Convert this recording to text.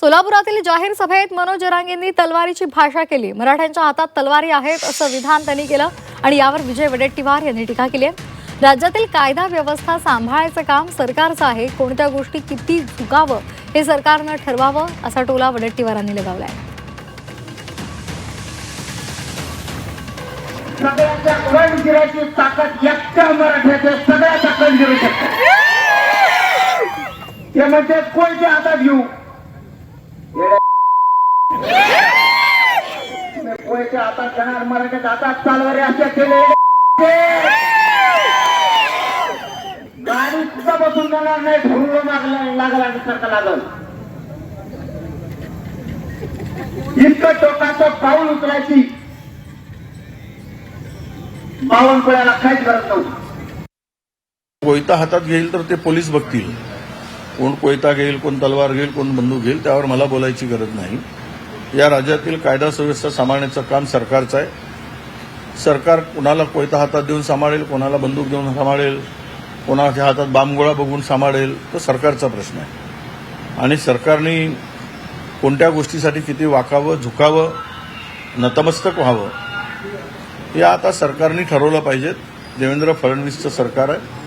सोलापुरातील जाहीर सभेत मनोज जरांगेंनी तलवारीची भाषा केली। मराठ्यांच्या हातात तलवारी आहेत असं विधान त्यांनी केलं आणि यावर विजय वडेट्टीवार यांनी टीका केली आहे। राज्यातील कायदा व्यवस्था सांभाळायचं काम सरकारचं आहे, कोणत्या गोष्टी किती झुकावं हे सरकारनं ठरवावं असा टोला वडेट्टीवारांनी लगावलाय। सगळ्याच्या कणगिराची ताकद एकट्या मराठ्याच्या सगळ्या ताकद गिरू शकते। ते म्हणजे कोणत्या हातात घेऊ, कोणत्या हातात घेणार, मराठ्याच्या हातात चालवारी अशा केले गाडी सुद्धा बसून जाणार नाही, धुरून लागला सारखं लागल। इतकं टोकाचं पाऊल उचलायची बावनकुळ्याला काहीच गरज नव्हती। कोयता हातात घेईल तर ते पोलीस बघतील, कोण कोयता घेईल, कोण तलवार घेईल, कोण बंदूक घेईल, त्यावर मला बोलायची गरज नाही। या राज्यातील कायदा सुव्यवस्था सांभाळण्याचं काम सरकारचं आहे। सरकार कोणाला कोयता हातात देऊन सांभाळेल, कोणाला बंदूक देऊन सांभाळेल, कोणाच्या हातात बांबगोळा बघून सांभाळेल, तो सरकारचा प्रश्न आहे। आणि सरकारने कोणत्या गोष्टीसाठी किती वाकावं, झुकावं, नतमस्तक व्हावं हे आता सरकारने ठरवलं पाहिजे। देवेंद्र फडणवीसचं सरकार आहे।